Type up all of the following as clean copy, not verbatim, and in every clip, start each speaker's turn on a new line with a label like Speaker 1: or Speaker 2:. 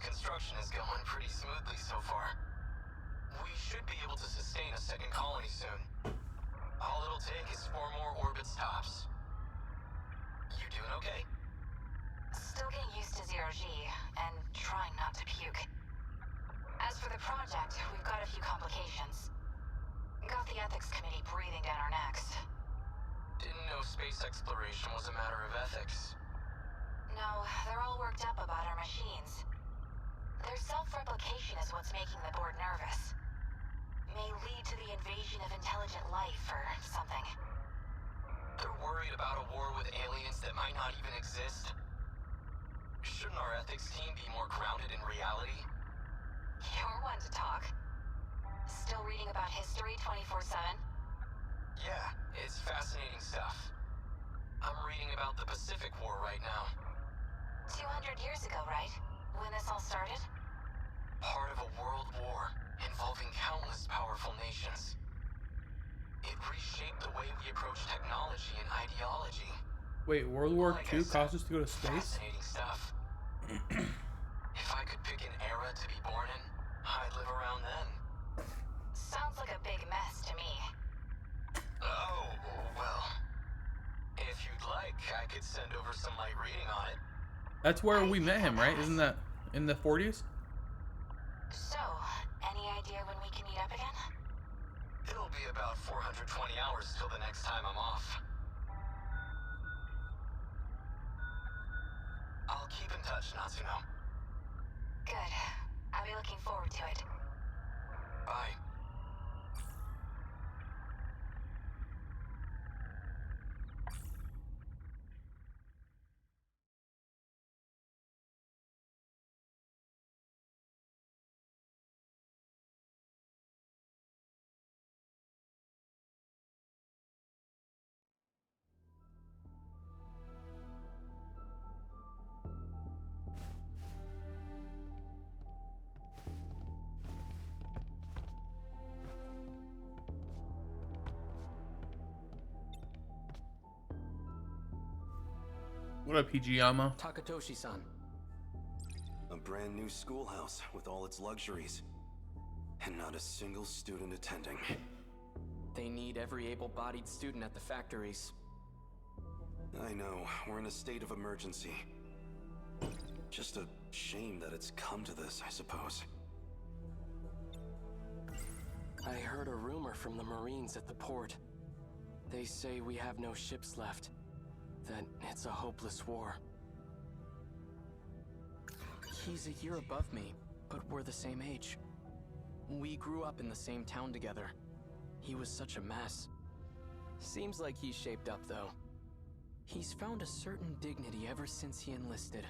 Speaker 1: construction is going pretty smoothly so far. We should be able to sustain a second colony soon. All it'll take is 4 more orbit stops. You doing okay?
Speaker 2: Still getting used to zero-G, and trying not to puke. As for the project, we've got a few complications. Got the ethics committee breathing down our necks.
Speaker 1: Didn't know space exploration was a matter of ethics.
Speaker 2: No, they're all worked up about our machines. Their self-replication is what's making the board nervous. May lead to the invasion of intelligent life or something.
Speaker 1: They're worried about a war with aliens that might not even exist. Shouldn't our ethics team be more grounded in reality?
Speaker 2: You're one to talk. Still reading about history 24/7?
Speaker 1: Yeah, it's fascinating stuff. I'm reading about the Pacific War right now.
Speaker 2: 200 years ago, right? When this all started?
Speaker 1: Part of a world war involving countless powerful nations. It reshaped the way we approach technology and ideology.
Speaker 3: Wait, World War
Speaker 1: Like
Speaker 3: II
Speaker 1: I said,
Speaker 3: caused us to go to space?
Speaker 1: Fascinating stuff. If I could pick an era to be born in, I'd live around then.
Speaker 2: Sounds like a big mess to me.
Speaker 1: Oh, well. If you'd like, I could send over some light reading on it.
Speaker 3: That's where we met him, right? Isn't that in the 40s?
Speaker 2: So, any idea when we can meet up again?
Speaker 1: It'll be about 420 hours till the next time I'm off. I'll keep in touch, Natsuno.
Speaker 2: Good. I'll be looking forward to it.
Speaker 1: Bye.
Speaker 3: What up, Hijiyama?
Speaker 4: Takatoshi-san.
Speaker 5: A brand new schoolhouse with all its luxuries. And not a single student attending.
Speaker 4: They need every able-bodied student at the factories.
Speaker 5: I know, we're in a state of emergency. Just a shame that it's come to this, I suppose.
Speaker 4: I heard a rumor from the Marines at the port. They say we have no ships left. That it's a hopeless war. He's a year above me, but we're the same age. We grew up in the same town together. He was such a mess. Seems like he's shaped up, though. He's found a certain dignity ever since he enlisted.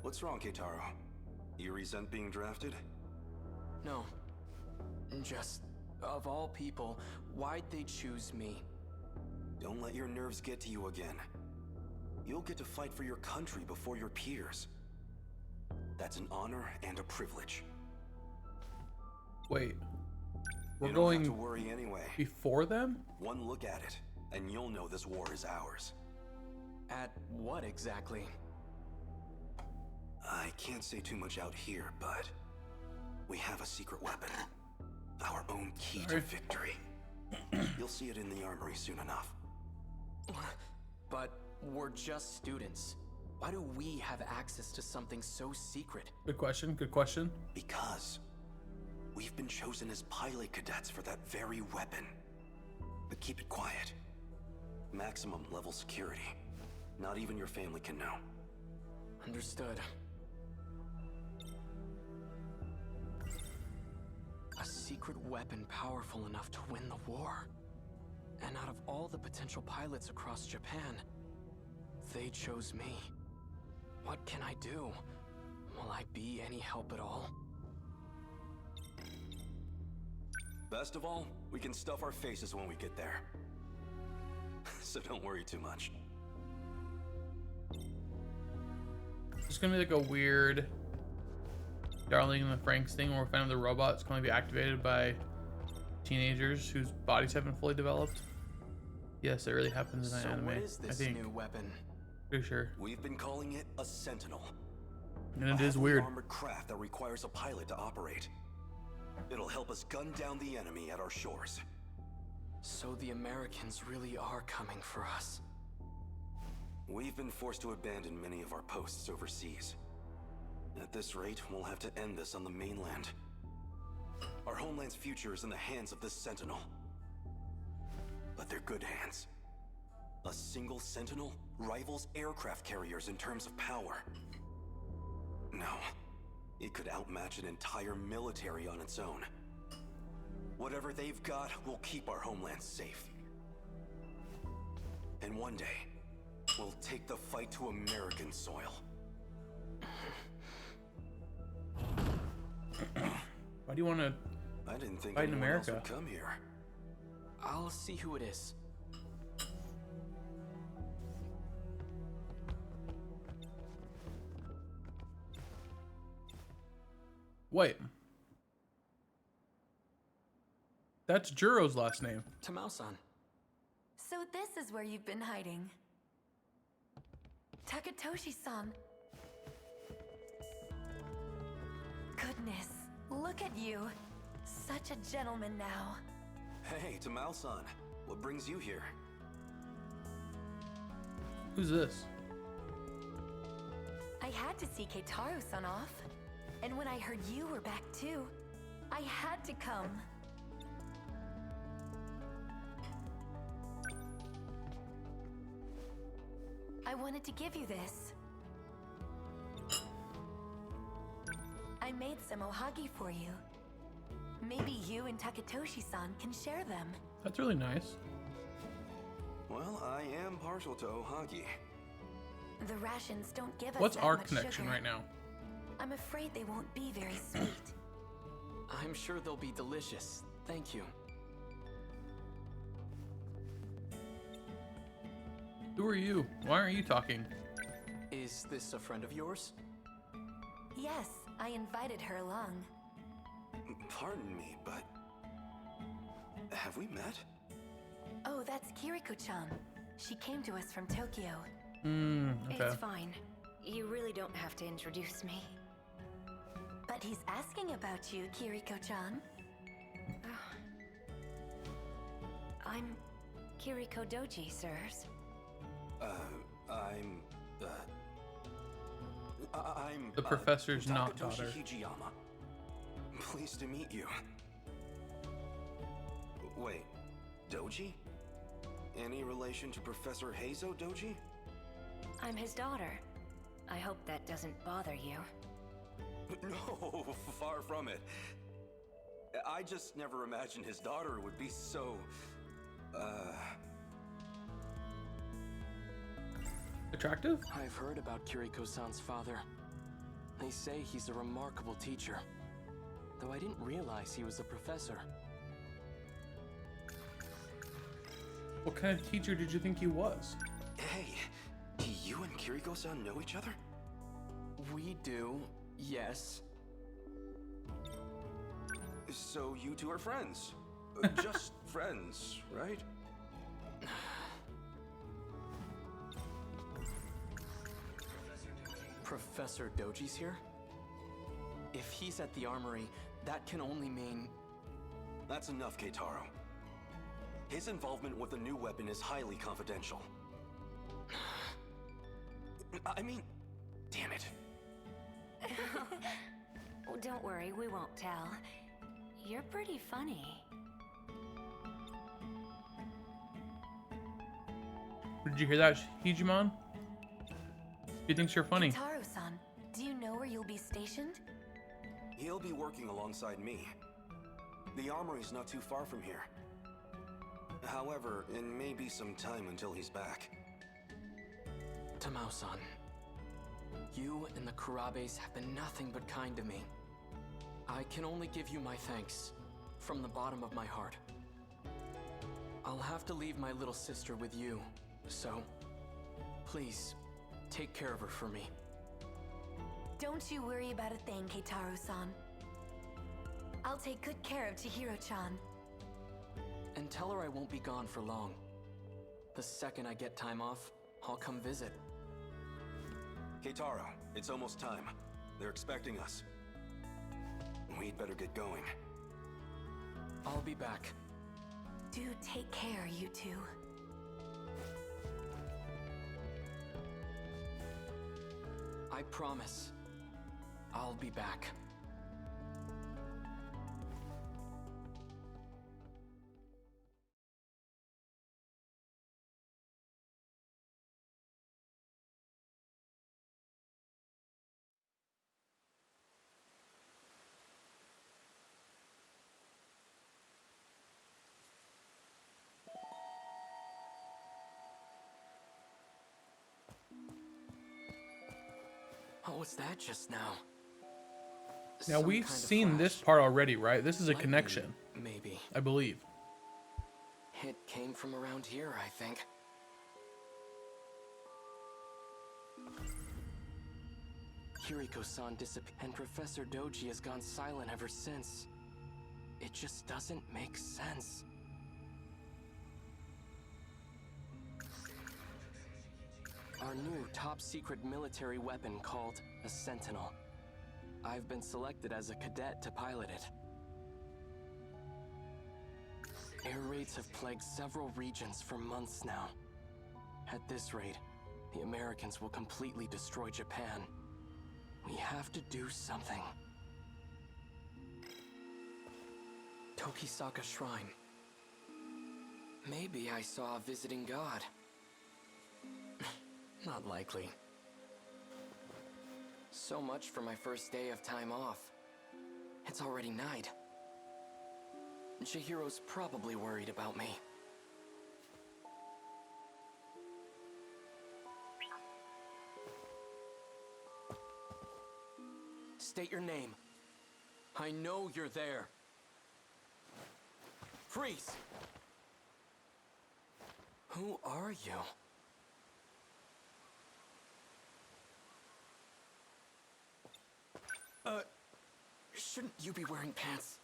Speaker 5: What's wrong, Keitaro? You resent being drafted?
Speaker 4: No. Just, of all people, why'd they choose me?
Speaker 5: Don't let your nerves get to you again. You'll get to fight for your country before your peers. That's an honor and a privilege.
Speaker 3: Wait, we're
Speaker 5: You don't have
Speaker 3: going
Speaker 5: to worry anyway.
Speaker 3: before them?
Speaker 5: One look at it, and you'll know this war is ours.
Speaker 4: At what exactly?
Speaker 5: I can't say too much out here, but we have a secret weapon. Our own key to victory. You'll see it in the armory soon enough.
Speaker 4: But we're just students. Why do we have access to something so secret?
Speaker 3: Good question, good question.
Speaker 5: Because we've been chosen as pilot cadets for that very weapon. But keep it quiet. Maximum level security. Not even your family can know.
Speaker 4: Understood. A secret weapon powerful enough to win the war. And out of all the potential pilots across Japan, they chose me. What can I do? Will I be any help at all?
Speaker 5: Best of all, we can stuff our faces when we get there. So don't worry too much.
Speaker 3: It's gonna be like a weird Darling in the Franks thing where we find the robot. It's going to be activated by teenagers whose bodies haven't fully developed. Yes, it really happens in
Speaker 4: So
Speaker 3: anime.
Speaker 4: what is
Speaker 3: I
Speaker 4: this
Speaker 3: think.
Speaker 4: new weapon?
Speaker 3: Pretty sure.
Speaker 5: We've been calling it a Sentinel.
Speaker 3: And
Speaker 5: A
Speaker 3: it is
Speaker 5: heavily
Speaker 3: weird.
Speaker 5: armored craft that requires a pilot to operate. It'll help us gun down the enemy at our shores.
Speaker 4: So the Americans really are coming for us.
Speaker 5: We've been forced to abandon many of our posts overseas. At this rate, we'll have to end this on the mainland. Our homeland's future is in the hands of this Sentinel. But they're good hands. A single Sentinel rivals aircraft carriers in terms of power. No, it could outmatch an entire military on its own. Whatever they've got will keep our homeland safe. And one day, we'll take the fight to American soil.
Speaker 3: Why do you want to?
Speaker 5: I didn't think
Speaker 3: Fight in
Speaker 5: anyone else
Speaker 3: America.
Speaker 5: would come here.
Speaker 4: I'll see who it is.
Speaker 3: Wait. That's Juro's last name.
Speaker 4: Tamao-san.
Speaker 6: So this is where you've been hiding. Takatoshi-san. Goodness, look at you. Such a gentleman now.
Speaker 5: Hey, Tamao-san, what brings you here?
Speaker 3: Who's this?
Speaker 6: I had to see Keitaro-san off. And when I heard you were back too, I had to come. I wanted to give you this. I made some ohagi for you. Maybe you and Takatoshi-san can share them.
Speaker 3: That's really nice.
Speaker 5: Well, I am partial to ohagi.
Speaker 6: The rations don't give us
Speaker 3: What's
Speaker 6: that
Speaker 3: our
Speaker 6: much
Speaker 3: connection
Speaker 6: sugar.
Speaker 3: right now?
Speaker 6: I'm afraid they won't be very sweet.
Speaker 4: I'm sure they'll be delicious. Thank you.
Speaker 3: Who are you? Why aren't you talking?
Speaker 4: Is this a friend of yours?
Speaker 6: Yes, I invited her along.
Speaker 5: Pardon me, but... have we met?
Speaker 6: Oh, that's Kiriko-chan. She came to us from Tokyo.
Speaker 3: Okay.
Speaker 2: It's fine. You really don't have to introduce me.
Speaker 6: But he's asking about you, Kiriko-chan.
Speaker 2: I'm Kiriko Doji, sirs.
Speaker 5: I'm
Speaker 3: The professor's not
Speaker 5: Takatoshi
Speaker 3: daughter.
Speaker 5: Hijiyama. Pleased to meet you. Wait, Doji? Any relation to Professor Heizo Doji?
Speaker 2: I'm his daughter. I hope that doesn't bother you.
Speaker 5: No, far from it. I just never imagined his daughter would be so...
Speaker 3: Attractive?
Speaker 4: I've heard about Kiriko-san's father. They say he's a remarkable teacher. Though I didn't realize he was a professor.
Speaker 3: What kind of teacher did you think he was?
Speaker 5: Hey, do you and Kiriko-san know each other?
Speaker 4: We do, yes.
Speaker 5: So you two are friends. Just friends, right?
Speaker 4: Professor Doji's here? If he's at the armory, that can only mean...
Speaker 5: That's enough, Keitaro. His involvement with the new weapon is highly confidential. I mean, damn it.
Speaker 2: Oh, don't worry, we won't tell. You're pretty funny.
Speaker 3: Did you hear that, Hijimon? He thinks you're funny.
Speaker 6: Keitaro-san, do you know where you'll be stationed?
Speaker 5: He'll be working alongside me. The armory's not too far from here. However, it may be some time until he's back.
Speaker 4: Tamao-san, you and the Kurabes have been nothing but kind to me. I can only give you my thanks, from the bottom of my heart. I'll have to leave my little sister with you, so please, take care of her for me.
Speaker 6: Don't you worry about a thing, Keitaro-san. I'll take good care of Chihiro-chan.
Speaker 4: And tell her I won't be gone for long. The second I get time off, I'll come visit.
Speaker 5: Keitaro, it's almost time. They're expecting us. We'd better get going.
Speaker 4: I'll be back.
Speaker 6: Do take care, you two.
Speaker 4: I promise. I'll be back. What was that just now?
Speaker 3: Now
Speaker 4: Some
Speaker 3: we've
Speaker 4: kind of
Speaker 3: seen
Speaker 4: flash.
Speaker 3: this part already, right? This is a
Speaker 4: Lightning,
Speaker 3: connection,
Speaker 4: maybe.
Speaker 3: I believe.
Speaker 4: It came from around here, I think. Kiriko-san disappeared, and Professor Doji has gone silent ever since. It just doesn't make sense. Our new top-secret military weapon called a Sentinel. I've been selected as a cadet to pilot it. Air raids have plagued several regions for months now. At this rate, the Americans will completely destroy Japan. We have to do something. Tokisaka Shrine. Maybe I saw a visiting god. Not likely. So much for my first day of time off. It's already night. Chihiro's probably worried about me. State your name. I know you're there. Freeze! Who are you? Shouldn't you be wearing pants?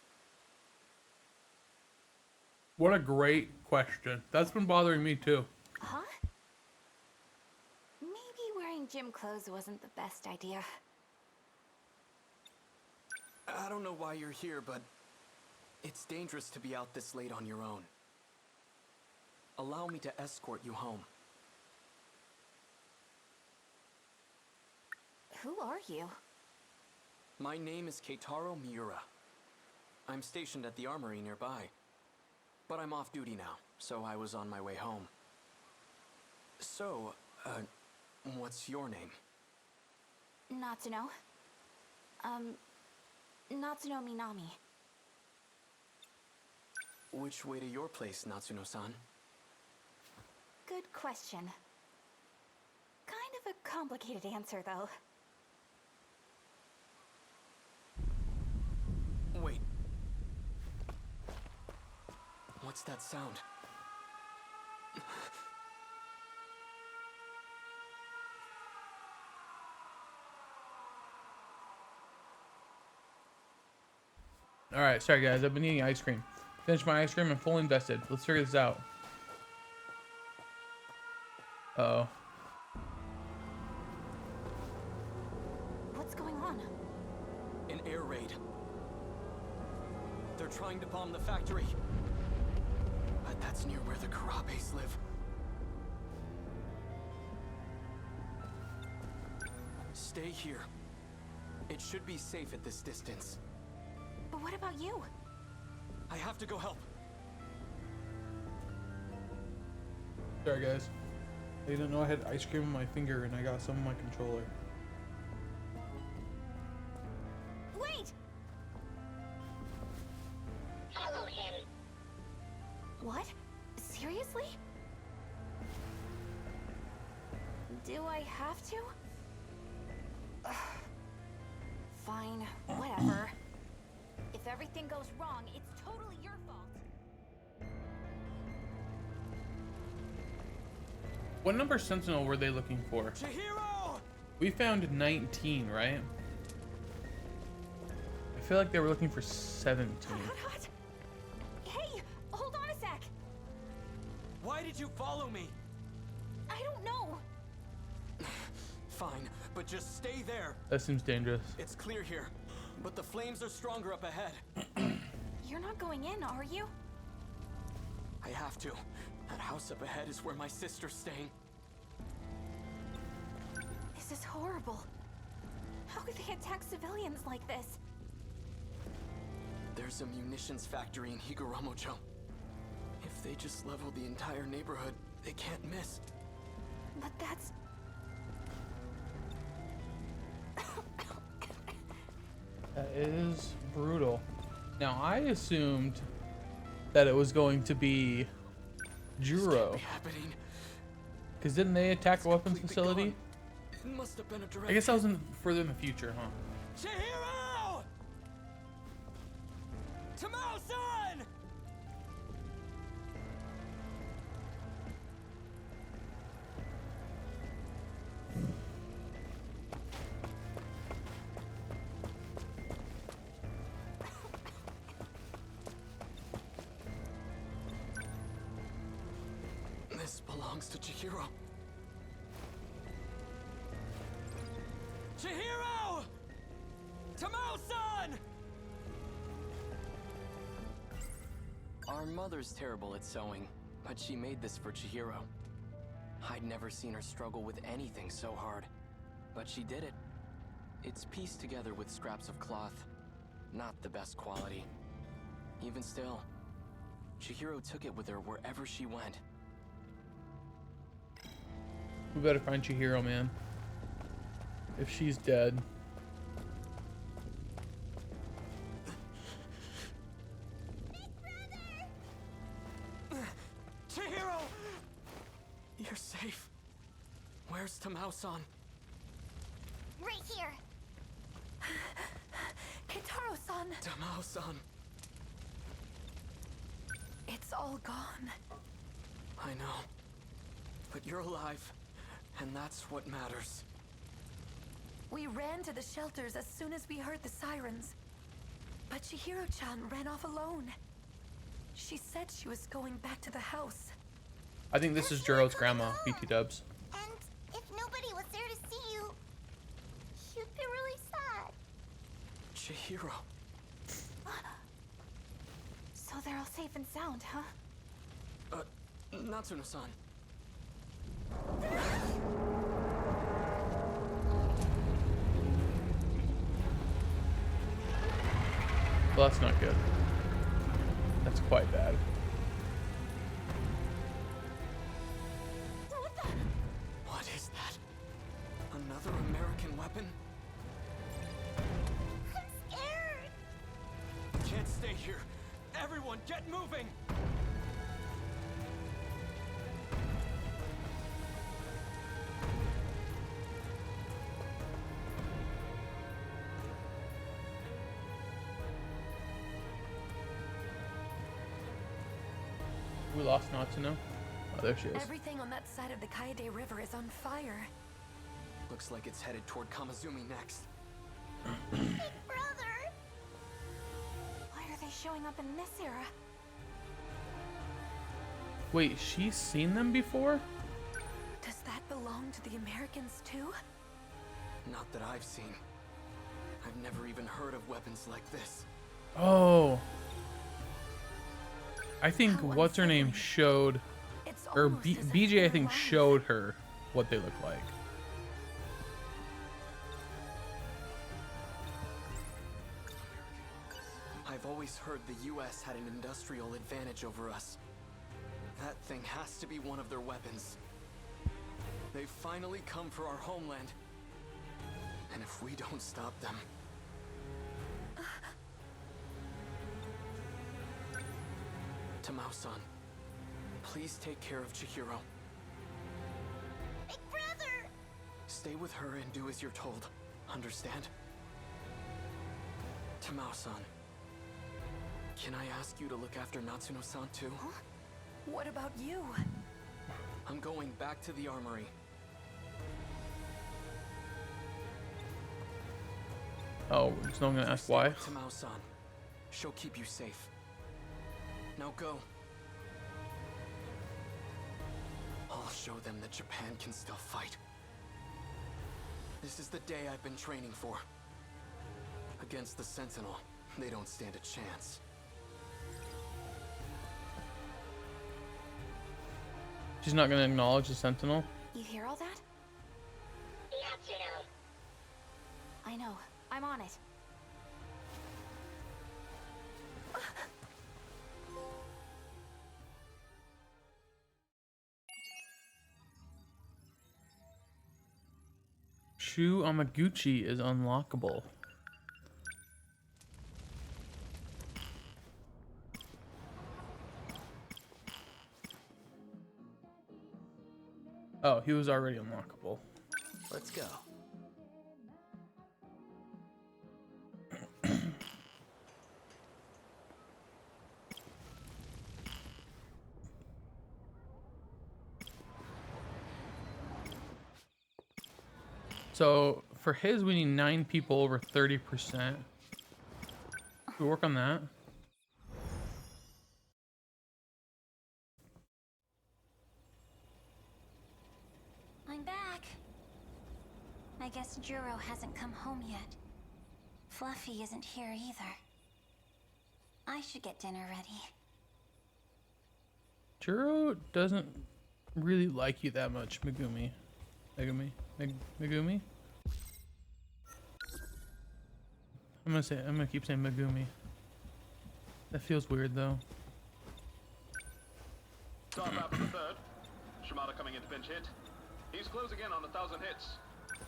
Speaker 3: What a great question. That's been bothering me too.
Speaker 6: Huh? Maybe wearing gym clothes wasn't the best idea.
Speaker 4: I don't know why you're here, but it's dangerous to be out this late on your own. Allow me to escort you home.
Speaker 6: Who are you?
Speaker 4: My name is Keitaro Miura. I'm stationed at the armory nearby. But I'm off duty now, so I was on my way home. So, what's your name?
Speaker 6: Natsuno. Natsuno Minami.
Speaker 4: Which way to your place, Natsuno-san?
Speaker 6: Good question. Kind of a complicated answer, though.
Speaker 4: Wait. What's that sound?
Speaker 3: Alright, sorry guys, I've been eating ice cream. Finished my ice cream and fully invested. Let's figure this out. Uh-oh.
Speaker 6: What's going on?
Speaker 4: An air raid. They're trying to bomb the factory. But that's near where the Karabes live. Stay here. It should be safe at this distance.
Speaker 6: But what about you?
Speaker 4: I have to go help.
Speaker 3: Sorry guys. I didn't know I had ice cream in my finger and I got some in my controller.
Speaker 6: Wait!
Speaker 7: Follow him.
Speaker 6: What? Seriously? Do I have to? Ugh. Fine, whatever. If everything goes wrong, it's totally your fault.
Speaker 3: What number Sentinel were they looking for?
Speaker 4: Chihiro!
Speaker 3: We found 19, right? I feel like they were looking for 17.
Speaker 6: Hot. Hey, hold on a sec.
Speaker 4: Why did you follow me?
Speaker 6: I don't know.
Speaker 4: Fine, but just stay there.
Speaker 3: That seems dangerous.
Speaker 4: It's clear here, but the flames are stronger up ahead.
Speaker 6: You're not going in, are you?
Speaker 4: I have to. That house up ahead is where my sister's staying.
Speaker 6: This is horrible. How could they attack civilians like this?
Speaker 4: There's a munitions factory in Higuramocho. If they just level the entire neighborhood, they can't miss.
Speaker 6: But that's...
Speaker 3: That is brutal. Now, I assumed that it was going to be
Speaker 4: This
Speaker 3: Juro.
Speaker 4: can't be happening.
Speaker 3: Because didn't they attack a
Speaker 4: It's
Speaker 3: weapons
Speaker 4: completely
Speaker 3: facility?
Speaker 4: gone. It must have been a direct
Speaker 3: I guess that was further in the future, huh?
Speaker 4: Chihiro! Tamao-san! This belongs to Chihiro. Chihiro! Tamao-san! Our mother's terrible at sewing, but she made this for Chihiro. I'd never seen her struggle with anything so hard, but she did it. It's pieced together with scraps of cloth, not the best quality. Even still, Chihiro took it with her wherever she went.
Speaker 3: We better find Chihiro, man. If she's dead.
Speaker 4: Chihiro! You're safe. Where's Tamao-san?
Speaker 6: Right here. Kitaro-san.
Speaker 4: Tamao-san.
Speaker 6: It's all gone.
Speaker 4: I know. But you're alive, and that's what matters.
Speaker 6: We ran to the shelters as soon as we heard the sirens. But Chihiro-chan ran off alone. She said she was going back to the house.
Speaker 3: I think this is Juro's grandma, BT dubs.
Speaker 7: And if nobody was there to see you, you'd be really sad.
Speaker 4: Chihiro.
Speaker 6: So they're all safe and sound, huh?
Speaker 4: Natsuno-san.
Speaker 3: Well, that's not good. That's quite bad.
Speaker 4: What is that? Another American weapon?
Speaker 7: I'm scared.
Speaker 4: Can't stay here. Everyone, get moving!
Speaker 3: We lost Natsuno. Oh, there she is.
Speaker 6: Everything on that side of the Kaede River is on fire.
Speaker 4: Looks like it's headed toward Kamazumi next.
Speaker 7: Big brother.
Speaker 6: Why are they showing up in this era?
Speaker 3: Wait, she's seen them before?
Speaker 6: Does that belong to the Americans too?
Speaker 4: Not that I've seen. I've never even heard of weapons like this.
Speaker 3: Oh. I think
Speaker 6: How
Speaker 3: what's her name
Speaker 6: unsettling.
Speaker 3: showed,
Speaker 6: It's
Speaker 3: or
Speaker 6: almost as if
Speaker 3: BJ I
Speaker 6: they're
Speaker 3: think
Speaker 6: alive.
Speaker 3: showed her what they look like.
Speaker 4: I've always heard the US had an industrial advantage over us. That thing has to be one of their weapons. They've finally come for our homeland. And if we don't stop them... Tamao-san, please take care of Chihiro.
Speaker 7: Big brother.
Speaker 4: Stay with her and do as you're told. Understand? Tamao-san, can I ask you to look after Natsuno-san too?
Speaker 6: What about you?
Speaker 4: I'm going back to the armory.
Speaker 3: Oh, so I'm gonna ask why.
Speaker 4: Stay with Tamao-san. She'll keep you safe. Now go. show them that Japan can still fight. This is the day I've been training for. Against the Sentinel, they don't stand a chance.
Speaker 3: She's not gonna acknowledge the Sentinel?
Speaker 2: You hear all that? I know. I'm on it.
Speaker 3: Shu Amaguchi is unlockable. Oh, he was already unlockable.
Speaker 4: Let's go.
Speaker 3: So for his, we need 9 people over 30%. We work on that.
Speaker 8: I'm back. I guess Juro hasn't come home yet. Fluffy isn't here either. I should get dinner ready.
Speaker 3: Juro doesn't really like you that much, Megumi. Megumi? I'm gonna keep saying Megumi. That feels weird though.
Speaker 9: Start after the third. Shimada coming in to pinch hit. He's closing in on 1,000 hits.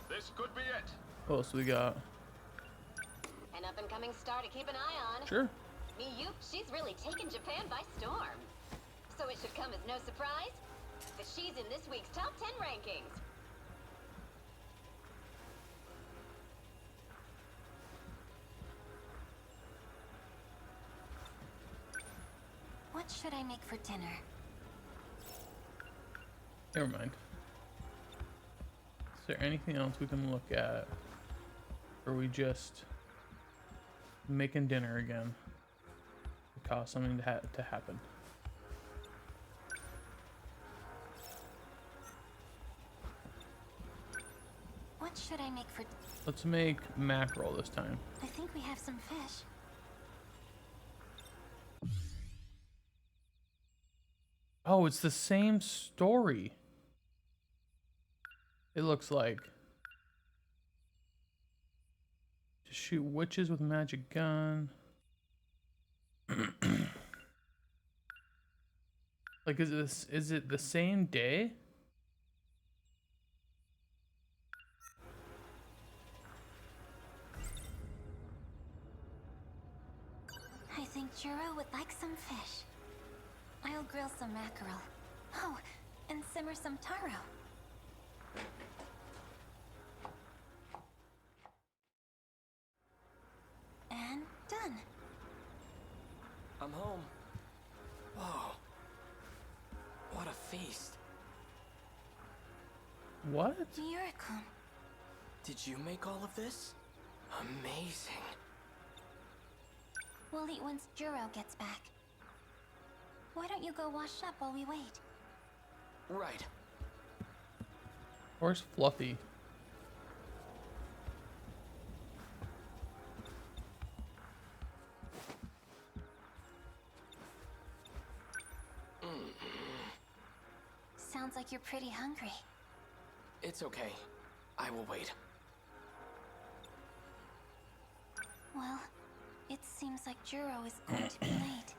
Speaker 9: This could be it.
Speaker 3: What else we got?
Speaker 10: An up-and-coming star to keep an eye on.
Speaker 3: Sure.
Speaker 10: Miyu, she's really taken Japan by storm. So it should come as no surprise that she's in this week's top 10 rankings.
Speaker 8: What should I make for dinner?
Speaker 3: Never mind. Is there anything else we can look at? Or are we just making dinner again to cause something to happen?
Speaker 8: What should I make for...
Speaker 3: Let's make mackerel this time.
Speaker 8: I think we have some fish.
Speaker 3: Oh, it's the same story. It looks like. To shoot witches with magic gun. Like, is it the same day?
Speaker 8: I think Juro would like some fish. I'll grill some mackerel. Oh, and simmer some taro. And done.
Speaker 4: I'm home. Whoa. What a feast.
Speaker 3: What?
Speaker 8: Yurikun.
Speaker 4: Did you make all of this? Amazing.
Speaker 8: We'll eat once Juro gets back. Why don't you go wash up while we wait?
Speaker 4: Right.
Speaker 3: Where's Fluffy?
Speaker 8: Sounds like you're pretty hungry.
Speaker 4: It's okay. I will wait.
Speaker 8: Well, it seems like Juro is going to be late.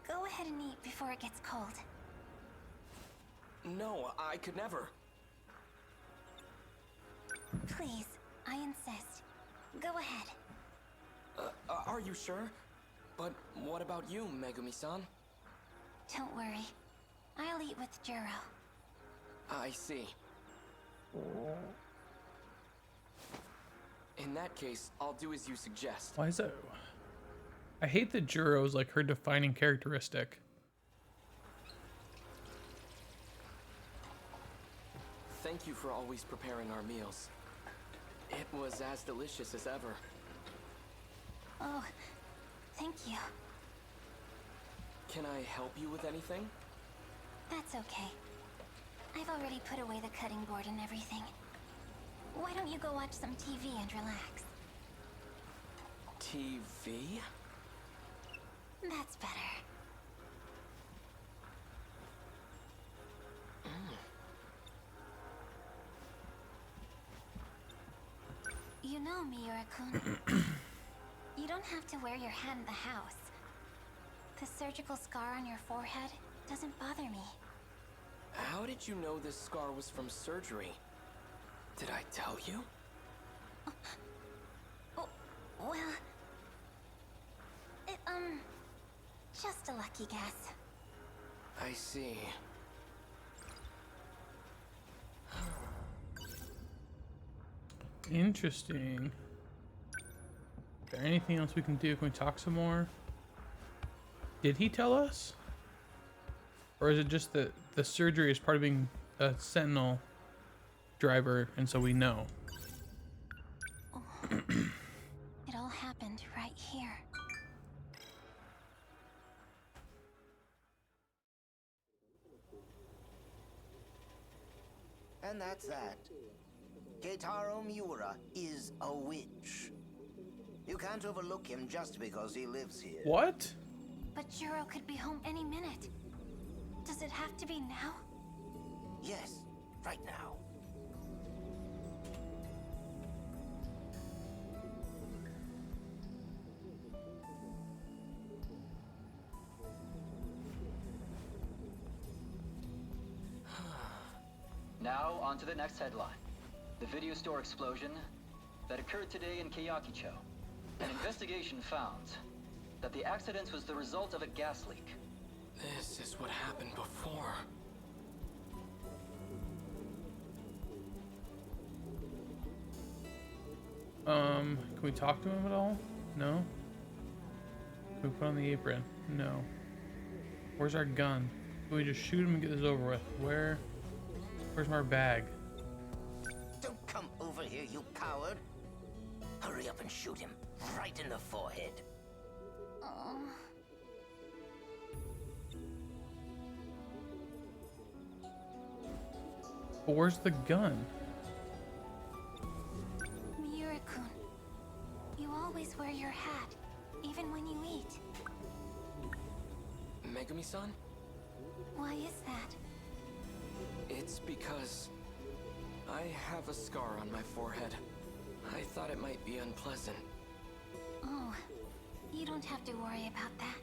Speaker 8: Go ahead and eat before it gets cold.
Speaker 4: No, I could never.
Speaker 8: Please, I insist. Go ahead.
Speaker 4: Are you sure? But what about you, Megumi-san?
Speaker 8: Don't worry. I'll eat with Juro.
Speaker 4: I see. In that case, I'll do as you suggest.
Speaker 3: Why is that? I hate that Juro's like her defining characteristic.
Speaker 4: Thank you for always preparing our meals. It was as delicious as ever.
Speaker 8: Oh, thank you.
Speaker 4: Can I help you with anything?
Speaker 8: That's okay. I've already put away the cutting board and everything. Why don't you go watch some TV and relax?
Speaker 4: TV?
Speaker 8: That's better. You know, Miura-kun, you don't have to wear your hat in the house. The surgical scar on your forehead doesn't bother me.
Speaker 4: How did you know this scar was from surgery? Did I tell you?
Speaker 8: Oh, well... just a lucky guess.
Speaker 4: I see.
Speaker 3: Interesting. Is there anything else we can do? Can we talk some more? Did he tell us? Or is it just that the surgery is part of being a Sentinel driver, and so we know?
Speaker 8: Oh. It all happened right here.
Speaker 11: And that's that. Keitaro Miura is a witch. You can't overlook him just because he lives here.
Speaker 3: What?
Speaker 8: But Juro could be home any minute. Does it have to be now?
Speaker 11: Yes, right now.
Speaker 12: Now, on to the next headline. The video store explosion that occurred today in Keiyakicho. An investigation found that the accident was the result of a gas leak.
Speaker 4: This is what happened before.
Speaker 3: Can we talk to him at all? No? Can we put on the apron? No. Where's our gun? Can we just shoot him and get this over with? Where's my bag?
Speaker 11: Don't come over here, you coward. Hurry up and shoot him right in the forehead.
Speaker 8: Oh.
Speaker 3: But where's the gun?
Speaker 8: Miura-kun, you always wear your hat, even when you eat.
Speaker 4: Megumi-san?
Speaker 8: Why is that?
Speaker 4: It's because I have a scar on my forehead. I thought it might be unpleasant.
Speaker 8: Oh, you don't have to worry about that.